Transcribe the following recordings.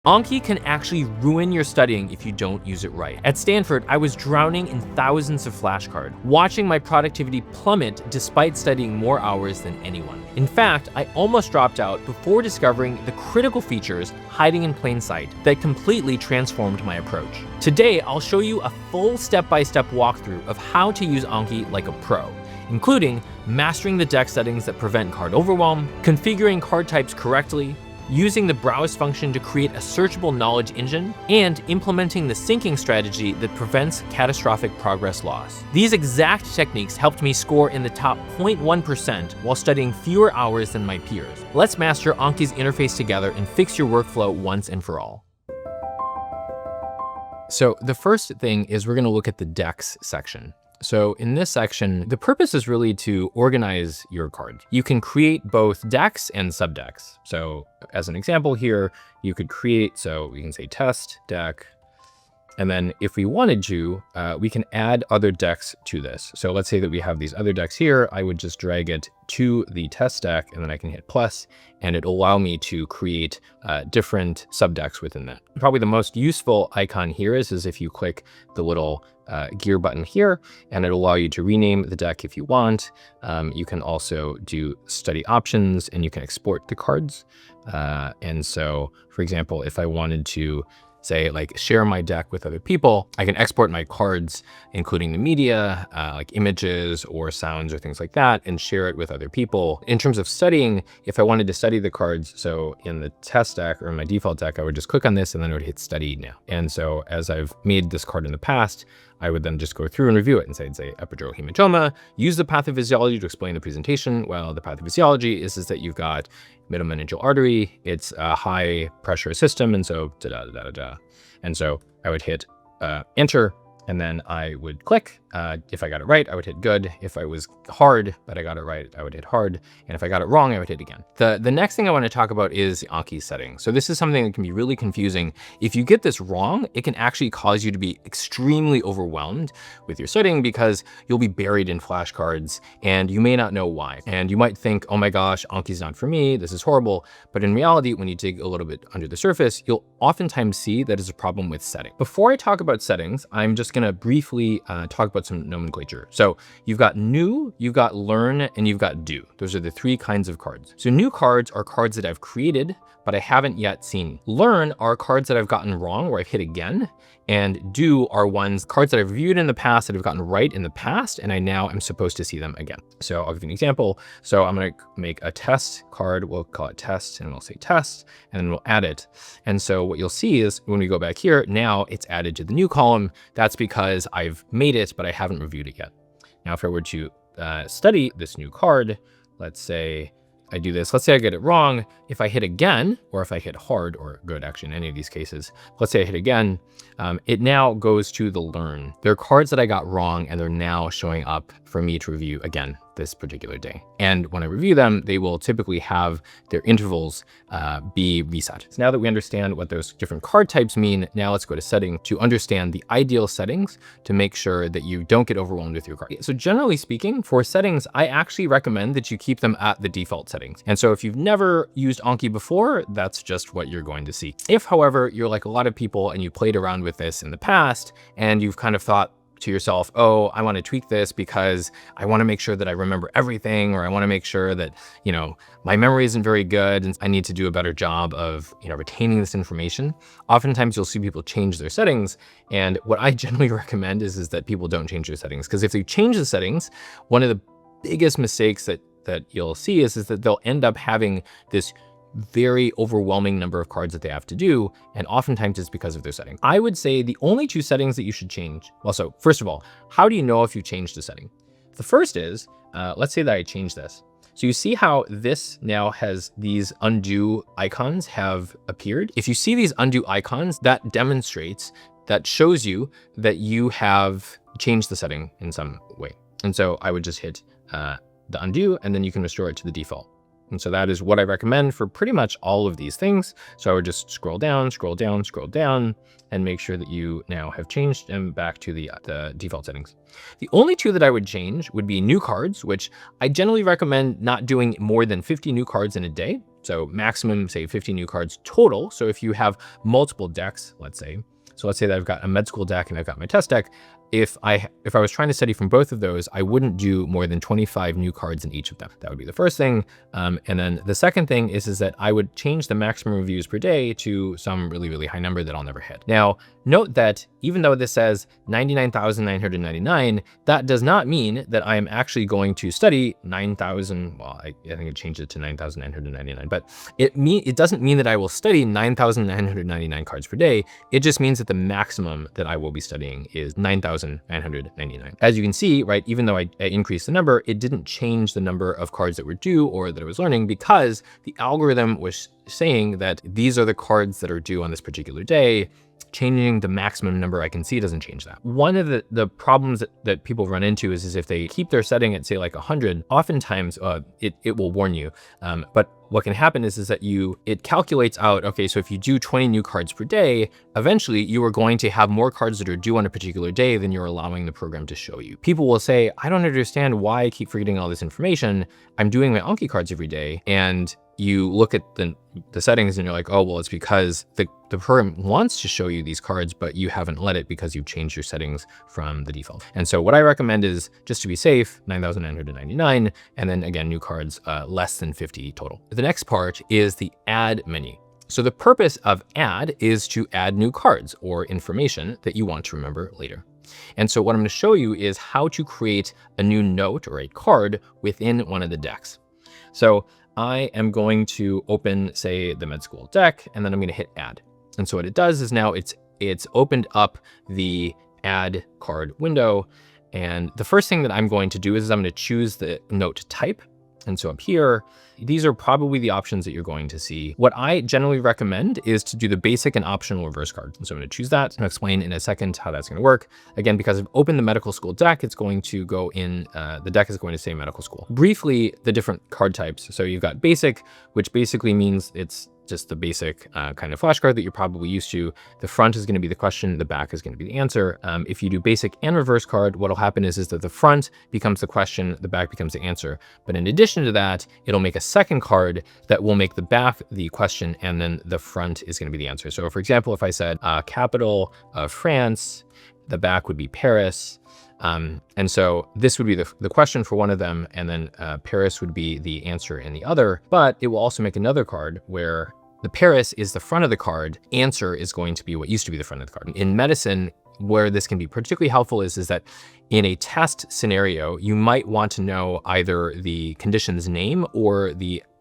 Anki can actually ruin your studying if you don't use it right. At Stanford, I was drowning in thousands of flashcards, watching my productivity plummet despite studying more hours than anyone. In fact, I almost dropped out before discovering the critical features hiding in plain sight that completely transformed my approach. Today, I'll show you a full step-by-step walkthrough of how to use Anki like a pro, including mastering the deck settings that prevent card overwhelm, configuring card types correctly, using the browse function to create a searchable knowledge engine, and implementing the syncing strategy that prevents catastrophic progress loss. These exact techniques helped me score in the top 0.1% while studying fewer hours than my peers. Let's master Anki's interface together and fix your workflow once and for all. So the first thing is we're going to look at the decks section. So in this section, the purpose is really to organize your cards. You can create both decks and subdecks. So as an example here, you could create, so we can say test deck. And then if we wanted to, we can add other decks to this. So let's say that we have these other decks here. I would just drag it to the test deck, and then I can hit plus, and it'll allow me to create different subdecks within that. Probably the most useful icon here is if you click the little gear button here, and it'll allow you to rename the deck if you want. You can also do study options, and you can export the cards. And so, for example, if I wanted to say like share my deck with other people, I can export my cards, including the media, like images or sounds or things like that, and share it with other people. In terms of studying, if I wanted to study the cards, so in the test deck or in my default deck, I would just click on this and then I would hit study now. And so as I've made this card in the past, I would then just go through and review it and say epidural hematoma, use the pathophysiology to explain the presentation. Well, the pathophysiology is that you've got middle meningeal artery, it's a high pressure system, and so da-da-da-da-da. And so I would hit enter, and then I would click. If I got it right, I would hit good. If I was hard, but I got it right, I would hit hard. And if I got it wrong, I would hit again. The next thing I want to talk about is Anki settings. So this is something that can be really confusing. If you get this wrong, it can actually cause you to be extremely overwhelmed with your studying because you'll be buried in flashcards and you may not know why. And you might think, oh my gosh, Anki's not for me, this is horrible. But in reality, when you dig a little bit under the surface, you'll oftentimes see that it's a problem with setting. Before I talk about settings, I'm just gonna briefly talk about some nomenclature. So you've got new, you've got learn, and you've got do. Those are the three kinds of cards. So new cards are cards that I've created, but I haven't yet seen. Learn are cards that I've gotten wrong where I've hit again, and do are cards that I've reviewed in the past that I've gotten right in the past, and I now am supposed to see them again. So I'll give you an example. So I'm gonna make a test card, we'll call it test, and we'll say test, and then we'll add it. And so what you'll see is when we go back here, now it's added to the new column. That's because I've made it, but I haven't reviewed it yet. Now, if I were to study this new card, let's say I do this, let's say I get it wrong. If I hit again, or if I hit hard or good, actually in any of these cases, let's say I hit again, it now goes to the learn. There are cards that I got wrong and they're now showing up for me to review again this particular day. And when I review them, they will typically have their intervals be reset. So now that we understand what those different card types mean, now let's go to setting to understand the ideal settings to make sure that you don't get overwhelmed with your card. So generally speaking, for settings, I actually recommend that you keep them at the default settings. And so if you've never used Anki before, that's just what you're going to see. If, however, you're like a lot of people and you played around with this in the past and you've kind of thought to yourself, oh, I want to tweak this because I want to make sure that I remember everything, or I want to make sure that, you know, my memory isn't very good and I need to do a better job of, you know, retaining this information. Oftentimes you'll see people change their settings. And what I generally recommend is that people don't change their settings, because if they change the settings, one of the biggest mistakes that you'll see is that they'll end up having this very overwhelming number of cards that they have to do. And oftentimes it's because of their setting. I would say the only two settings that you should change. Well, so first of all, how do you know if you changed the setting? The first is, let's say that I changed this. So you see how this now has these undo icons have appeared. If you see these undo icons, that shows you that you have changed the setting in some way. And so I would just hit the undo, and then you can restore it to the default. And so that is what I recommend for pretty much all of these things. So I would just scroll down, scroll down, scroll down, and make sure that you now have changed them back to the default settings. The only two that I would change would be new cards, which I generally recommend not doing more than 50 new cards in a day. So maximum, say 50 new cards total. So if you have multiple decks, let's say that I've got a med school deck and I've got my test deck. If I was trying to study from both of those, I wouldn't do more than 25 new cards in each of them. That would be the first thing. And then the second thing is that I would change the maximum reviews per day to some really, really high number that I'll never hit. Now, note that even though this says 99,999, that does not mean that I am actually going to study 9,000. Well, I think it changed it to 9,999, but it doesn't mean that I will study 9,999 cards per day. It just means that the maximum that I will be studying is 9,999. As you can see, right, even though I increased the number, it didn't change the number of cards that were due or that I was learning, because the algorithm was saying that these are the cards that are due on this particular day. Changing the maximum number I can see doesn't change that. One of the problems that people run into is if they keep their setting at, say, like 100, oftentimes it will warn you. But what can happen is that it calculates out, okay, so if you do 20 new cards per day, eventually you are going to have more cards that are due on a particular day than you're allowing the program to show you. People will say, I don't understand why I keep forgetting all this information. I'm doing my Anki cards every day. And you look at the settings and you're like, oh, well, it's because the program wants to show you these cards, but you haven't let it because you've changed your settings from the default. And so what I recommend is, just to be safe, 9,999, and then again, new cards less than 50 total. The next part is the add menu. So the purpose of add is to add new cards or information that you want to remember later. And so what I'm going to show you is how to create a new note or a card within one of the decks. So I am going to open, say, the med school deck, and then I'm going to hit add. And so what it does is now it's opened up the add card window. And the first thing that I'm going to do is I'm going to choose the note type. And so up here, these are probably the options that you're going to see. What I generally recommend is to do the basic and optional reverse card. And so I'm going to choose that. I'll explain in a second how that's going to work. Again, because I've opened the medical school deck, it's going to go in, the deck is going to say medical school. Briefly, the different card types. So you've got basic, which basically means it's just the basic kind of flashcard that you're probably used to. The front is going to be the question, the back is going to be the answer. If you do basic and reverse card, what'll happen is that the front becomes the question, the back becomes the answer. But in addition to that, it'll make a second card that will make the back the question, and then the front is going to be the answer. So for example, if I said capital of France, the back would be Paris. And so this would be the question for one of them, and then Paris would be the answer in the other. But it will also make another card where the Paris is the front of the card, answer is going to be what used to be the front of the card. In medicine, where this can be particularly helpful is that in a test scenario, you might want to know either the condition's name or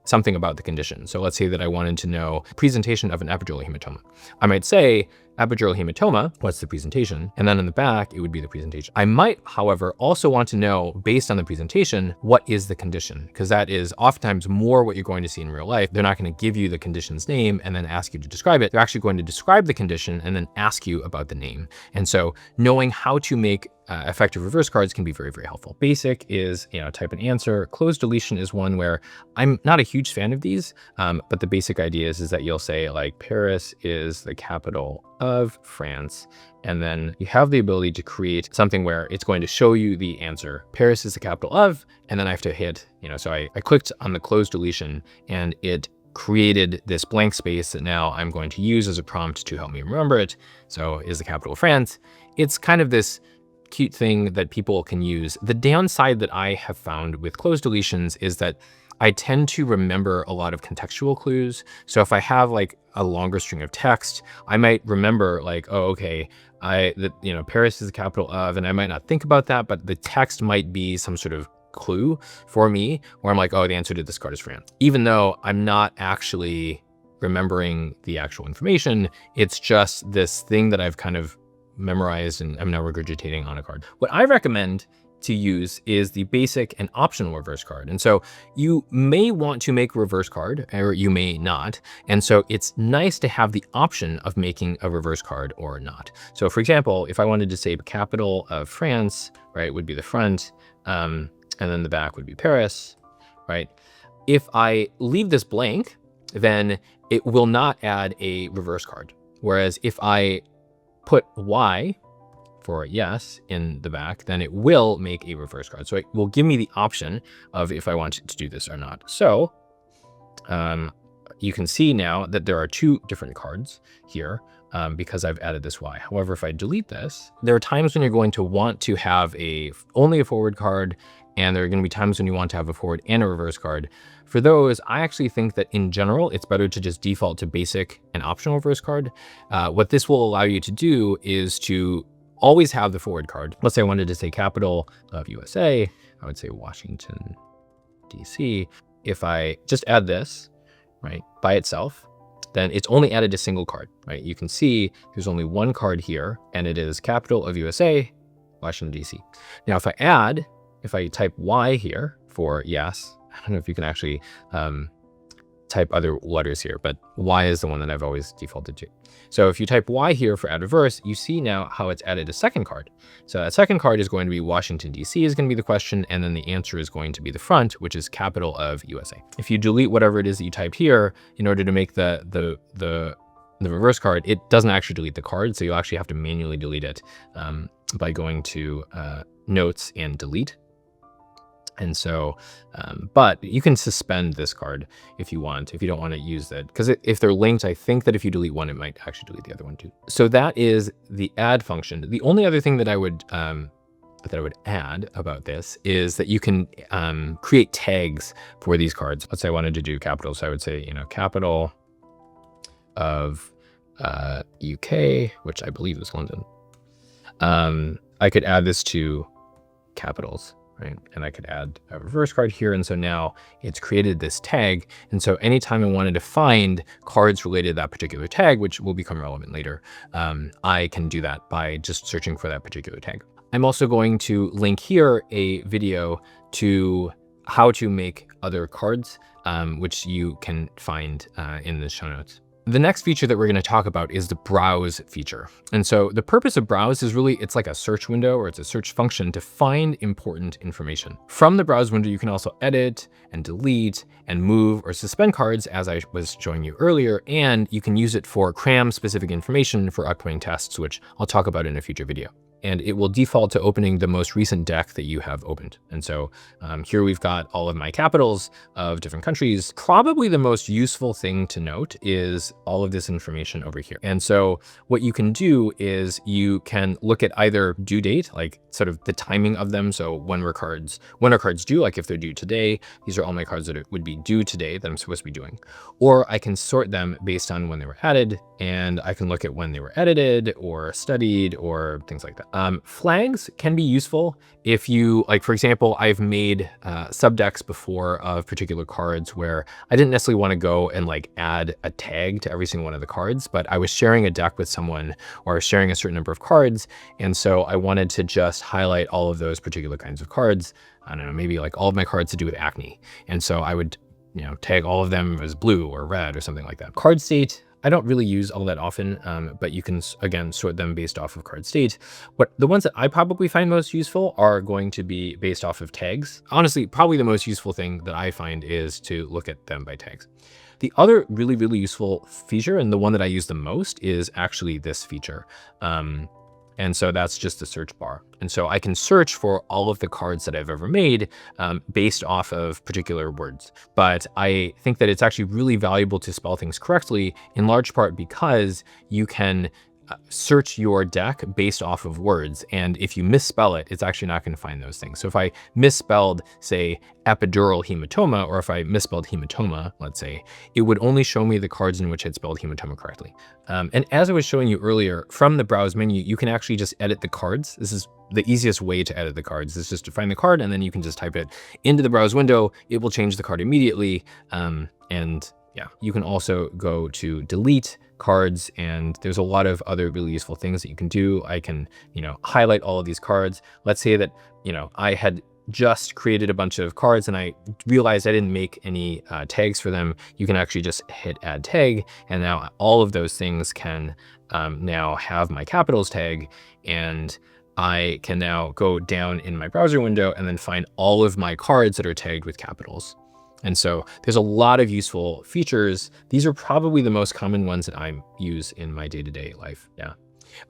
something about the condition. So let's say that I wanted to know presentation of an epidural hematoma. I might say epidural hematoma, what's the presentation? And then in the back, it would be the presentation. I might, however, also want to know, based on the presentation, what is the condition? Because that is oftentimes more what you're going to see in real life. They're not going to give you the condition's name and then ask you to describe it. They're actually going to describe the condition and then ask you about the name. And so knowing how to make effective reverse cards can be very, very helpful. Basic is, type an answer. Closed deletion is one where I'm not a huge fan of these, but the basic idea is that you'll say like Paris is the capital of France. And then you have the ability to create something where it's going to show you the answer. Paris is the capital of, and then I have to hit, so I clicked on the closed deletion and it created this blank space that now I'm going to use as a prompt to help me remember it. So is the capital of France. It's kind of this cute thing that people can use. The downside that I have found with closed deletions is that I tend to remember a lot of contextual clues. So if I have like a longer string of text, I might remember like, oh, okay, Paris is the capital of, and I might not think about that, but the text might be some sort of clue for me where I'm like, oh, the answer to this card is France. Even though I'm not actually remembering the actual information, it's just this thing that I've kind of memorized and I'm now regurgitating on a card. What I recommend to use is the basic and optional reverse card. And so you may want to make a reverse card or you may not. And so it's nice to have the option of making a reverse card or not. So for example, if I wanted to say capital of France, right, would be the front, and then the back would be Paris, right? If I leave this blank, then it will not add a reverse card. Whereas if I put Y for yes in the back, then it will make a reverse card. So it will give me the option of if I want to do this or not. So you can see now that there are two different cards here because I've added this Y. However, if I delete this, there are times when you're going to want to have only a forward card, and there are going to be times when you want to have a forward and a reverse card. For those, I actually think that in general, it's better to just default to basic and optional reverse card. What this will allow you to do is to always have the forward card. Let's say I wanted to say capital of USA, I would say Washington, DC. If I just add this, right, by itself, then it's only added a single card, right? You can see there's only one card here, and it is capital of USA, Washington, DC. Now, if I type Y here for yes, I don't know if you can actually type other letters here, but Y is the one that I've always defaulted to. So if you type Y here for add reverse, you see now how it's added a second card. So that second card is going to be Washington, DC is going to be the question, and then the answer is going to be the front, which is capital of USA. If you delete whatever it is that you typed here in order to make the reverse card, it doesn't actually delete the card, so you'll actually have to manually delete it by going to notes and delete. And so, but you can suspend this card if you want, if you don't want to use that. Because if they're linked, I think that if you delete one, it might actually delete the other one too. So that is the add function. The only other thing that I would add about this is that you can create tags for these cards. Let's say I wanted to do capital. So I would say, capital of UK, which I believe is London. I could add this to capitals. Right? And I could add a reverse card here. And so now it's created this tag. And so anytime I wanted to find cards related to that particular tag, which will become relevant later, I can do that by just searching for that particular tag. I'm also going to link here a video to how to make other cards, which you can find in the show notes. The next feature that we're going to talk about is the browse feature. And so the purpose of browse is really, it's like a search window, or it's a search function to find important information. From the browse window, you can also edit and delete and move or suspend cards, as I was showing you earlier, and you can use it for cram specific information for upcoming tests, which I'll talk about in a future video. And it will default to opening the most recent deck that you have opened. And so here we've got all of my capitals of different countries. Probably the most useful thing to note is all of this information over here. And so what you can do is you can look at either due date, like sort of the timing of them. So when are cards due? Like if they're due today, these are all my cards that would be due today that I'm supposed to be doing. Or I can sort them based on when they were added, and I can look at when they were edited or studied or things like that. Flags can be useful if you, like, for example, I've made subdecks before of particular cards where I didn't necessarily want to go and like add a tag to every single one of the cards, but I was sharing a deck with someone or sharing a certain number of cards. And so I wanted to just highlight all of those particular kinds of cards. I don't know, maybe like all of my cards to do with acne. And so I would, tag all of them as blue or red or something like that. Card state, I don't really use all that often, but you can, again, sort them based off of card state. The ones that I probably find most useful are going to be based off of tags. Honestly, probably the most useful thing that I find is to look at them by tags. The other really, really useful feature, and the one that I use the most, is actually this feature. And so that's just the search bar. And so I can search for all of the cards that I've ever made based off of particular words. But I think that it's actually really valuable to spell things correctly, in large part because you can search your deck based off of words. And if you misspell it, it's actually not going to find those things. So if I misspelled, say, epidural hematoma, or if I misspelled hematoma, let's say, it would only show me the cards in which I'd spelled hematoma correctly. And as I was showing you earlier, from the browse menu, you can actually just edit the cards. This is the easiest way to edit the cards. Is just to find the card, and then you can just type it into the browse window. It will change the card immediately. And yeah, you can also go to delete cards, and there's a lot of other really useful things that you can do. I can, highlight all of these cards. Let's say that, I had just created a bunch of cards and I realized I didn't make any tags for them. You can actually just hit add tag, and now all of those things can now have my capitals tag, and I can now go down in my browser window and then find all of my cards that are tagged with capitals. And so there's a lot of useful features. These are probably the most common ones that I use in my day-to-day life. Yeah.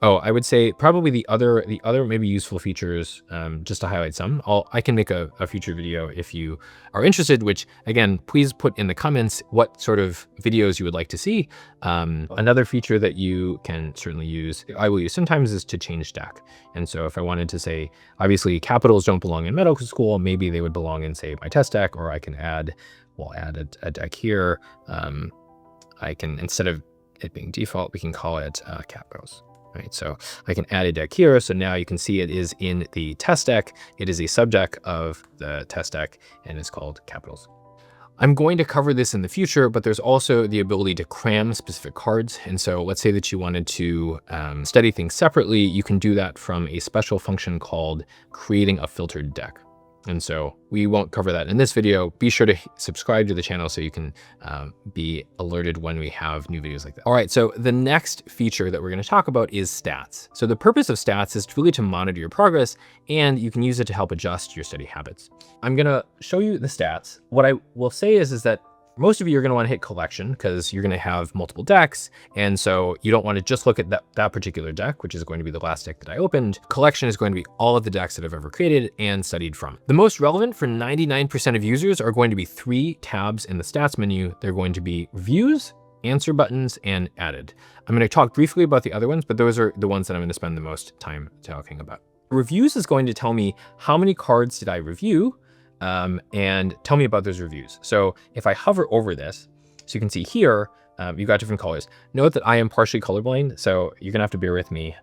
Oh, I would say probably the other maybe useful features, just to highlight some. I can make a future video if you are interested, which again, please put in the comments what sort of videos you would like to see. Another feature that you can certainly use, I will use sometimes, is to change deck. And so if I wanted to say, obviously capitals don't belong in medical school, maybe they would belong in, say, my test deck, or I can add, we'll add a deck here. I can, instead of it being default, we can call it capitals. Right, so I can add a deck here. So now you can see it is in the test deck. It is a subdeck of the test deck and it's called capitals. I'm going to cover this in the future, but there's also the ability to cram specific cards. And so let's say that you wanted to study things separately. You can do that from a special function called creating a filtered deck. And so we won't cover that in this video. Be sure to subscribe to the channel so you can be alerted when we have new videos like that. All right, so the next feature that we're going to talk about is stats. So the purpose of stats is really to monitor your progress, and you can use it to help adjust your study habits. I'm going to show you the stats. What I will say is that most of you are going to want to hit collection because you're going to have multiple decks. And so you don't want to just look at that particular deck, which is going to be the last deck that I opened. Collection is going to be all of the decks that I've ever created and studied from. The most relevant for 99% of users are going to be 3 tabs in the stats menu. They're going to be reviews, answer buttons, and added. I'm going to talk briefly about the other ones, but those are the ones that I'm going to spend the most time talking about. Reviews is going to tell me how many cards did I review, and tell me about those reviews. So if I hover over this, so you can see here, you've got different colors. Note that I am partially colorblind, so you're gonna have to bear with me.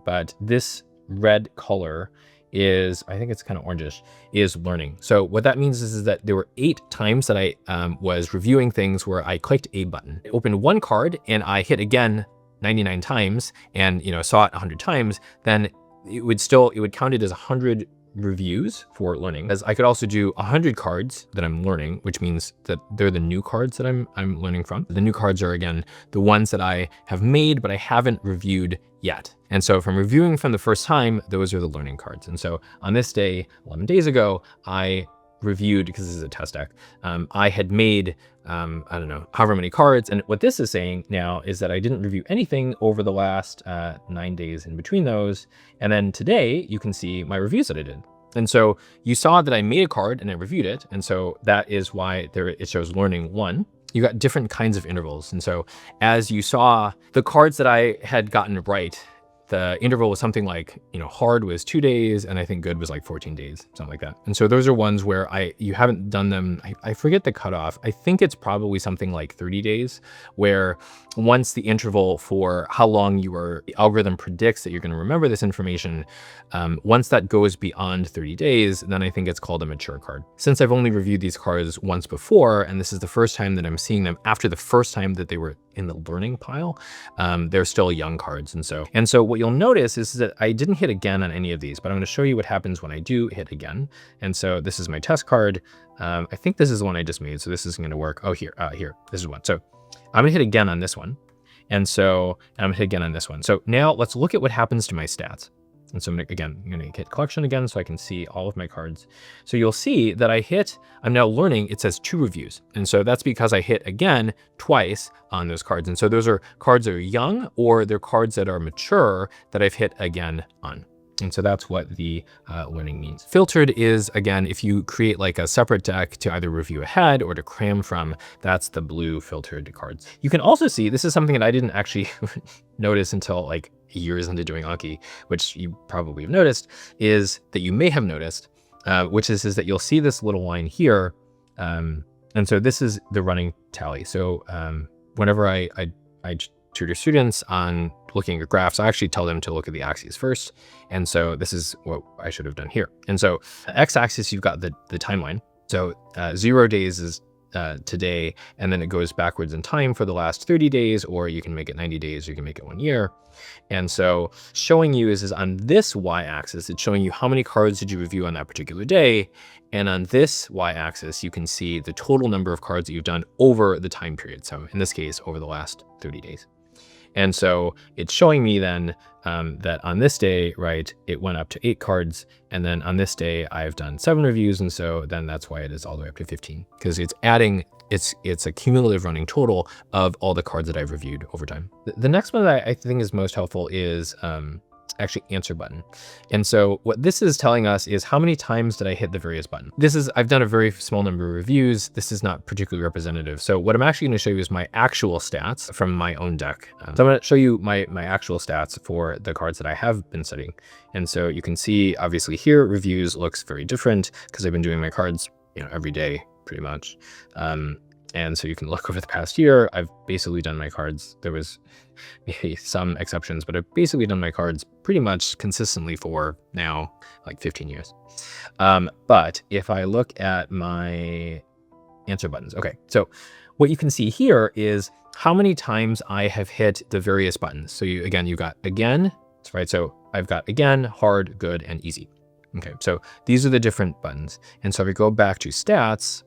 But this red color is, I think it's kind of orangish, is learning. So what that means is that there were 8 times that I was reviewing things where I clicked a button. I opened one card and I hit again 99 times and saw it 100 times, then it would count it as 100 reviews for learning. As I could also do 100 cards that I'm learning, which means that they're the new cards that I'm learning from. The new cards are, again, the ones that I have made, but I haven't reviewed yet. And so from reviewing from the first time, those are the learning cards. And so on this day, 11 days ago, I reviewed, because this is a test deck, I had made, I don't know, however many cards. And what this is saying now is that I didn't review anything over the last 9 days in between those. And then today you can see my reviews that I did. And so you saw that I made a card and I reviewed it. And so that is why it shows learning 1. You got different kinds of intervals. And so as you saw, the cards that I had gotten right, the interval was something like, hard was 2 days, and I think good was like 14 days, something like that. And so those are ones where you haven't done them. I forget the cutoff. I think it's probably something like 30 days, where once the interval for how long the algorithm predicts that you're going to remember this information, once that goes beyond 30 days, then I think it's called a mature card. Since I've only reviewed these cards once before, and this is the first time that I'm seeing them after the first time that they were in the learning pile, they're still young cards. And so what you'll notice is that I didn't hit again on any of these, but I'm going to show you what happens when I do hit again. And so this is my test card. I think this is the one I just made, so this isn't going to work. Oh, here, this is one. So I'm going to hit again on this one. And so I'm going to hit again on this one. So now let's look at what happens to my stats. And so I'm going to hit collection again so I can see all of my cards. So you'll see that I'm now learning, it says 2 reviews. And so that's because I hit again twice on those cards. And so those are cards that are young, or they're cards that are mature that I've hit again on. And so that's what the learning means. Filtered is, again, if you create like a separate deck to either review ahead or to cram from, that's the blue filtered cards. You can also see, this is something that I didn't actually notice until like years into doing Anki, which you probably have noticed, is that you may have noticed, which is that you'll see this little line here. And so this is the running tally. So whenever I tutor students on looking at graphs, I actually tell them to look at the axes first. And so this is what I should have done here. And so x-axis, you've got the timeline. So 0 days is today, and then it goes backwards in time for the last 30 days, or you can make it 90 days, or you can make it 1 year. And so showing you is on this y-axis, it's showing you how many cards did you review on that particular day. And on this y-axis, you can see the total number of cards that you've done over the time period. So in this case, over the last 30 days. And so it's showing me then that on this day, right, it went up to 8 cards. And then on this day, I've done 7 reviews. And so then that's why it is all the way up to 15, because it's adding, it's a cumulative running total of all the cards that I've reviewed over time. The next one that I think is most helpful is actually answer button. And so what this is telling us is how many times did I hit the various button. I've done a very small number of reviews. This is not particularly representative. So what I'm actually going to show you is my actual stats from my own deck. So I'm going to show you my actual stats for the cards that I have been studying. And so you can see obviously here reviews looks very different because I've been doing my cards, every day pretty much. And so you can look over the past year, I've basically done my cards. There was maybe some exceptions, but I've basically done my cards pretty much consistently for now, like 15 years. But if I look at my answer buttons, okay. So what you can see here is how many times I have hit the various buttons. So you got again, right? So I've got again, hard, good, and easy. Okay, so these are the different buttons. And so if we go back to stats,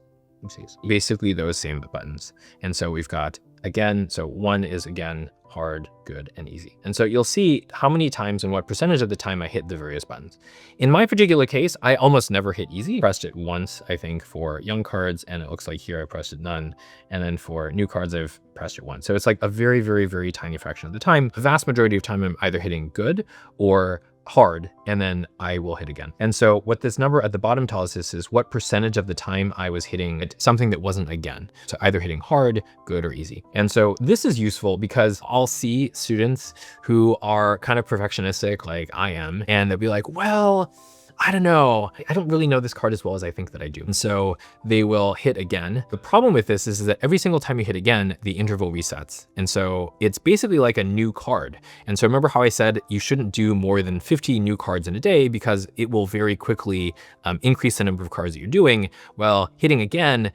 basically those same buttons. And so we've got again, so 1 is again, hard, good, and easy. And so you'll see how many times and what percentage of the time I hit the various buttons. In my particular case, I almost never hit easy. I pressed it once, I think, for young cards, and it looks like here I pressed it none. And then for new cards, I've pressed it once. So it's like a very, very, very tiny fraction of the time. The vast majority of time I'm either hitting good or hard, and then I will hit again. And so what this number at the bottom tells us is what percentage of the time I was hitting something that wasn't again. So either hitting hard, good, or easy. And so this is useful because I'll see students who are kind of perfectionistic like I am, and they'll be like, well, I don't know. I don't really know this card as well as I think that I do. And so they will hit again. The problem with this is that every single time you hit again, the interval resets. And so it's basically like a new card. And so remember how I said you shouldn't do more than 50 new cards in a day because it will very quickly increase the number of cards that you're doing. Well, hitting again,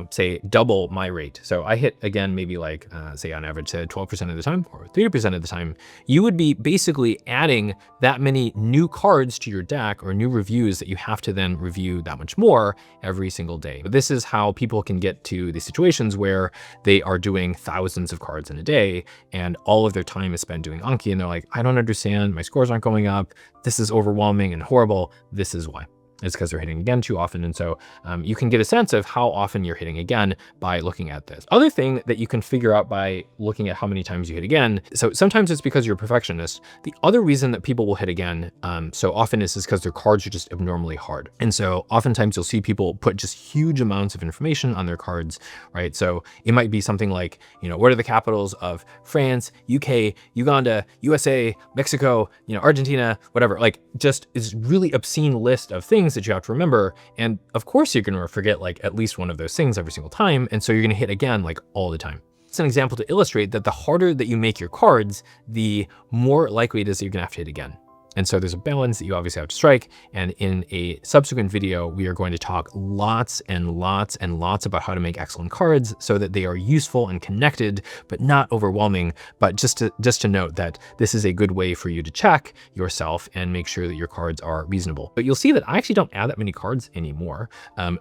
say double my rate. So I hit again, maybe like, say on average, 12% of the time or 30% of the time, you would be basically adding that many new cards to your deck or new reviews that you have to then review that much more every single day. But this is how people can get to the situations where they are doing thousands of cards in a day and all of their time is spent doing Anki. And they're like, I don't understand. My scores aren't going up. This is overwhelming and horrible. This is why. It's because they're hitting again too often. And so you can get a sense of how often you're hitting again by looking at this. Other thing that you can figure out by looking at how many times you hit again. So sometimes it's because you're a perfectionist. The other reason that people will hit again so often is because their cards are just abnormally hard. And so oftentimes you'll see people put just huge amounts of information on their cards, right? So it might be something like, what are the capitals of France, UK, Uganda, USA, Mexico, Argentina, whatever, like just is really obscene list of things that you have to remember. And of course you're going to forget like at least one of those things every single time. And so you're going to hit again like all the time. It's an example to illustrate that the harder that you make your cards, the more likely it is that you're going to have to hit again. And so there's a balance that you obviously have to strike. And in a subsequent video, we are going to talk lots and lots and lots about how to make excellent cards so that they are useful and connected, but not overwhelming. But just to note that this is a good way for you to check yourself and make sure that your cards are reasonable. But you'll see that I actually don't add that many cards anymore.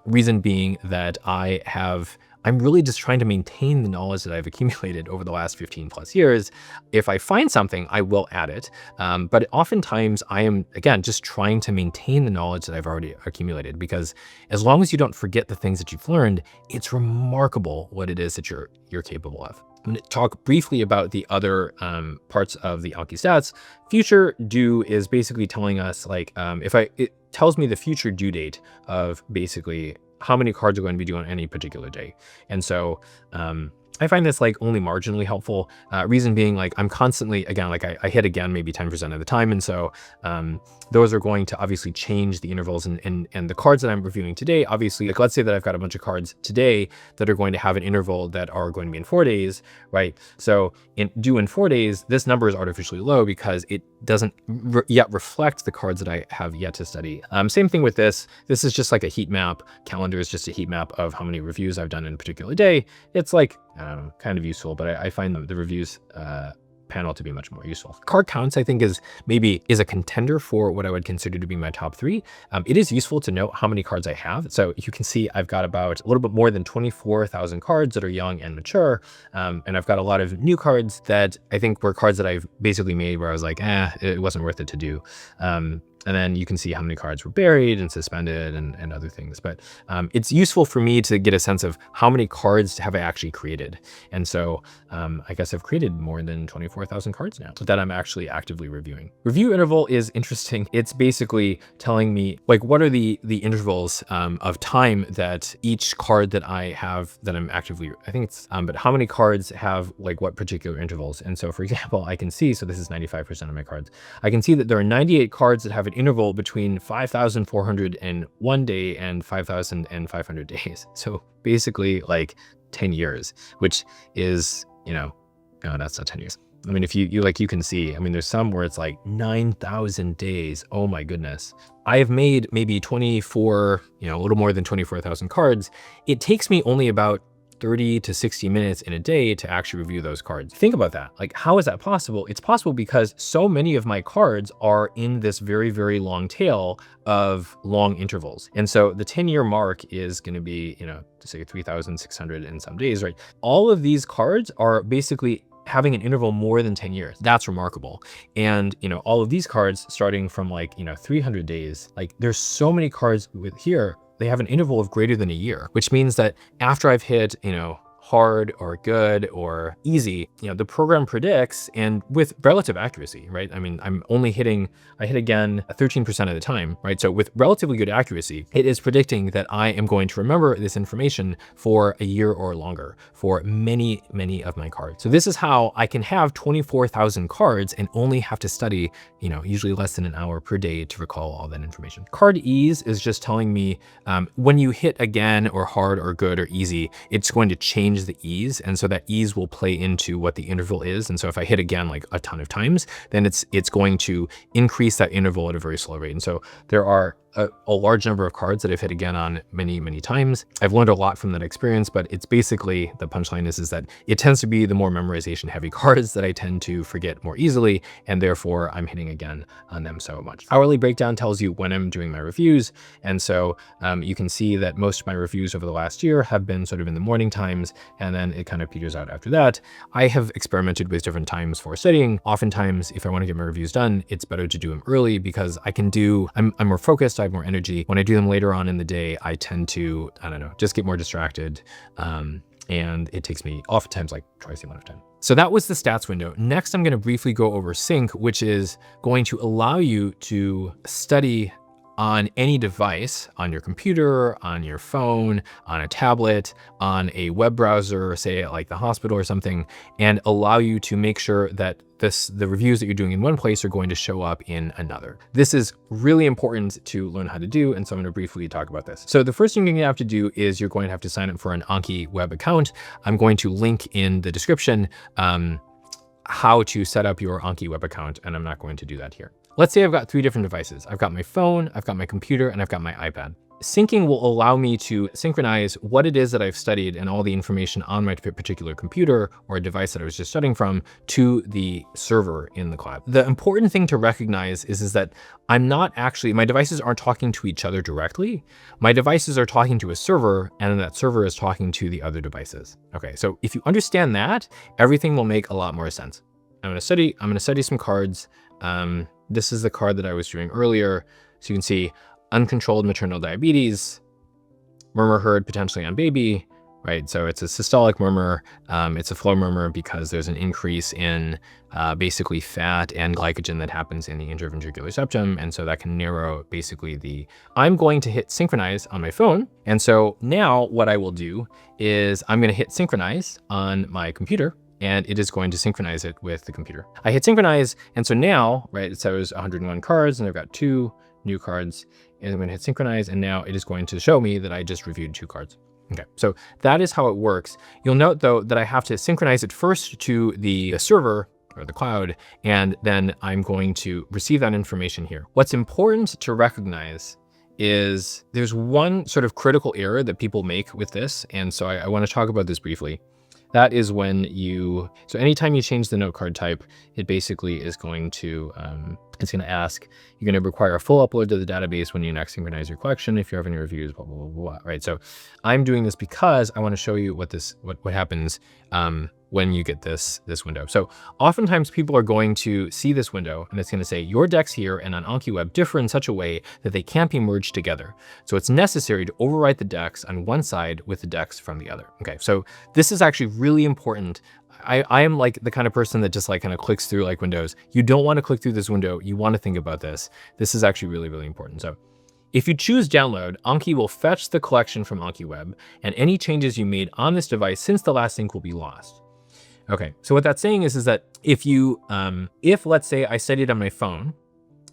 Reason being that I'm really just trying to maintain the knowledge that I've accumulated over the last 15 plus years. If I find something, I will add it. But oftentimes I am, again, just trying to maintain the knowledge that I've already accumulated, because as long as you don't forget the things that you've learned, it's remarkable what it is that you're capable of. I'm going to talk briefly about the other parts of the Anki stats. Future due is basically telling us like, it tells me the future due date of basically how many cards are going to be due on any particular day. And so I find this like only marginally helpful. Reason being like I'm constantly, again, like I hit again maybe 10% of the time. And so those are going to obviously change the intervals and the cards that I'm reviewing today, obviously, like let's say that I've got a bunch of cards today that are going to have an interval that are going to be in 4 days, right? So due in 4 days, this number is artificially low because it doesn't yet reflect the cards that I have yet to study. Same thing with this. This is just like a heat map. Calendar is just a heat map of how many reviews I've done in a particular day. It's like, I don't know, kind of useful, but I find the reviews panel to be much more useful. Card counts, I think, is a contender for what I would consider to be my top 3. It is useful to know how many cards I have. So you can see I've got about a little bit more than 24,000 cards that are young and mature. And I've got a lot of new cards that I think were cards that I've basically made where I was like, it wasn't worth it to do. And then you can see how many cards were buried and suspended and other things. But it's useful for me to get a sense of how many cards have I actually created. And so I guess I've created more than 24,000 cards now that I'm actually actively reviewing. Review interval is interesting. It's basically telling me like what are the intervals of time that each card that I have that I'm actively, I think it's, but how many cards have like what particular intervals. And so for example, I can see, so this is 95% of my cards. I can see that there are 98 cards that have an interval between 5,401 day and 5,500 days. So basically like 10 years, which is, no, that's not 10 years. I mean, if you can see, I mean, there's some where it's like 9,000 days. Oh my goodness. I have made maybe 24, a little more than 24,000 cards. It takes me only about 30 to 60 minutes in a day to actually review those cards. Think about that. Like, how is that possible? It's possible because so many of my cards are in this very, very long tail of long intervals. And so the 10-year mark is going to be, to say 3,600 and some days, right? All of these cards are basically having an interval more than 10 years. That's remarkable. And, all of these cards starting from like, 300 days, like there's so many cards with here, they have an interval of greater than a year, which means that after I've hit, hard or good or easy, the program predicts, and with relative accuracy, right? I mean, I hit again 13% of the time, right? So with relatively good accuracy, it is predicting that I am going to remember this information for a year or longer for many, many of my cards. So this is how I can have 24,000 cards and only have to study, usually less than an hour per day to recall all that information. Card ease is just telling me when you hit again or hard or good or easy, it's going to change the ease. And so that ease will play into what the interval is. And so if I hit again like a ton of times, then it's going to increase that interval at a very slow rate. And so there are a large number of cards that I've hit again on many, many times. I've learned a lot from that experience, but it's basically, the punchline is that it tends to be the more memorization heavy cards that I tend to forget more easily, and therefore I'm hitting again on them so much. Hourly breakdown tells you when I'm doing my reviews. And so you can see that most of my reviews over the last year have been sort of in the morning times, and then it kind of peters out after that. I have experimented with different times for studying. Oftentimes, if I want to get my reviews done, it's better to do them early because I'm more focused, I have more energy. When I do them later on in the day, I tend to, just get more distracted. And it takes me oftentimes like twice the amount of time. So that was the stats window. Next, I'm going to briefly go over sync, which is going to allow you to study on any device, on your computer, on your phone, on a tablet, on a web browser, say like the hospital or something, and allow you to make sure that the reviews that you're doing in one place are going to show up in another. This is really important to learn how to do, and so I'm going to briefly talk about this. So the first thing you're going to have to do is you're going to have to sign up for an Anki web account. I'm going to link in the description how to set up your Anki web account, and I'm not going to do that here. Let's say I've got 3 different devices. I've got my phone, I've got my computer, and I've got my iPad. Syncing will allow me to synchronize what it is that I've studied and all the information on my particular computer or device that I was just studying from to the server in the cloud. The important thing to recognize is that my devices aren't talking to each other directly. My devices are talking to a server, and then that server is talking to the other devices. Okay, so if you understand that, everything will make a lot more sense. I'm gonna study some cards. This is the card that I was doing earlier. So you can see uncontrolled maternal diabetes, murmur heard potentially on baby, right? So it's a systolic murmur. It's a flow murmur because there's an increase in basically fat and glycogen that happens in the interventricular septum. And so that can narrow basically I'm going to hit synchronize on my phone. And so now what I will do is I'm going to hit synchronize on my computer, and it is going to synchronize it with the computer. I hit synchronize, and so now, right, it says 101 cards, and I've got 2 new cards, and I'm gonna hit synchronize, and now it is going to show me that I just reviewed 2 cards. Okay, so that is how it works. You'll note though that I have to synchronize it first to the server or the cloud, and then I'm going to receive that information here. What's important to recognize is there's one sort of critical error that people make with this, and so I wanna talk about this briefly. that is when so anytime you change the note card type, it basically is going to, it's going to ask, you're going to require a full upload to the database when you next synchronize your collection. If you have any reviews, blah, blah, blah, blah, right? So I'm doing this because I want to show you what happens when you get this window. So oftentimes people are going to see this window and it's going to say your decks here and on Anki Web differ in such a way that they can't be merged together. So it's necessary to overwrite the decks on one side with the decks from the other. Okay, so this is actually really important. I am like the kind of person that just like kind of clicks through like windows. You don't want to click through this window. You want to think about this. This is actually really, really important. So if you choose download, Anki will fetch the collection from Anki Web, and any changes you made on this device since the last sync will be lost. Okay, so what that's saying is that if let's say I studied on my phone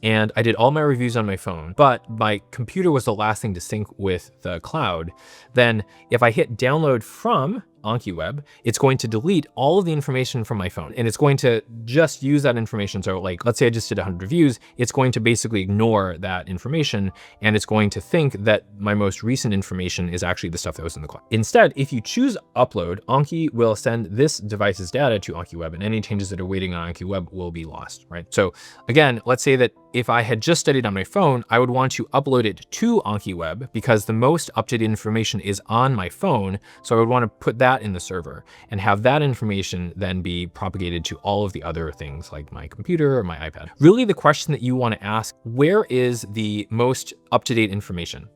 and I did all my reviews on my phone, but my computer was the last thing to sync with the cloud, then if I hit download from Anki Web, it's going to delete all of the information from my phone and it's going to just use that information. So like, let's say I just did 100 reviews, it's going to basically ignore that information and it's going to think that my most recent information is actually the stuff that was in the cloud. Instead, if you choose upload, Anki will send this device's data to Anki Web and any changes that are waiting on Anki Web will be lost, right? So again, let's say that if I had just studied on my phone, I would want to upload it to Anki Web because the most up-to-date information is on my phone. So I would want to put that in the server and have that information then be propagated to all of the other things like my computer or my iPad. Really the question that you want to ask, where is the most up-to-date information?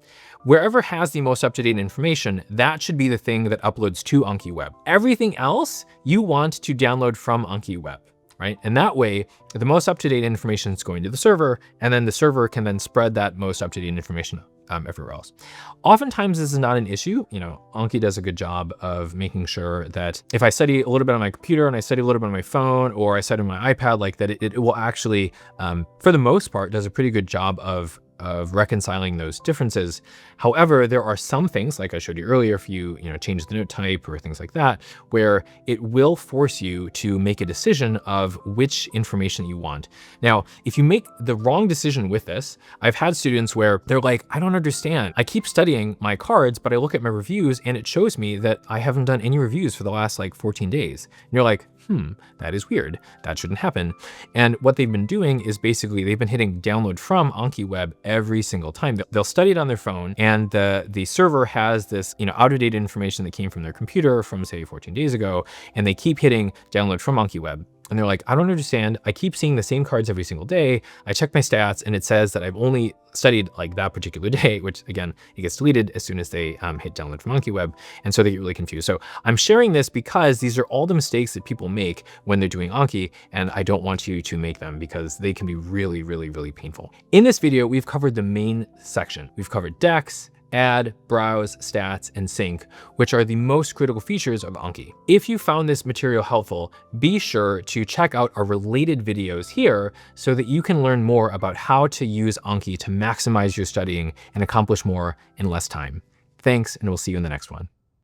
Wherever has the most up-to-date information, that should be the thing that uploads to Anki Web. Everything else you want to download from Anki Web, right? And that way, the most up-to-date information is going to the server, and then the server can then spread that most up-to-date information everywhere else. Oftentimes this is not an issue. You know, Anki does a good job of making sure that if I study a little bit on my computer and I study a little bit on my phone or I study on my iPad, like that it will actually, for the most part, does a pretty good job of reconciling those differences. However, there are some things, like I showed you earlier, if you change the note type or things like that, where it will force you to make a decision of which information you want. Now, if you make the wrong decision with this, I've had students where they're like, I don't understand. I keep studying my cards, but I look at my reviews and it shows me that I haven't done any reviews for the last like 14 days. And you're like, that is weird. That shouldn't happen. And what they've been doing is basically they've been hitting download from Anki Web every single time. They'll study it on their phone and the server has this out-of-date information that came from their computer from say 14 days ago, and they keep hitting download from Anki Web. And they're like, I don't understand. I keep seeing the same cards every single day. I check my stats and it says that I've only studied like that particular day, which again, it gets deleted as soon as they hit download from Anki Web. And so they get really confused. So I'm sharing this because these are all the mistakes that people make when they're doing Anki, and I don't want you to make them because they can be really, really, really painful. In this video, we've covered the main section. We've covered decks, add, browse, stats, and sync, which are the most critical features of Anki. If you found this material helpful, be sure to check out our related videos here so that you can learn more about how to use Anki to maximize your studying and accomplish more in less time. Thanks, and we'll see you in the next one.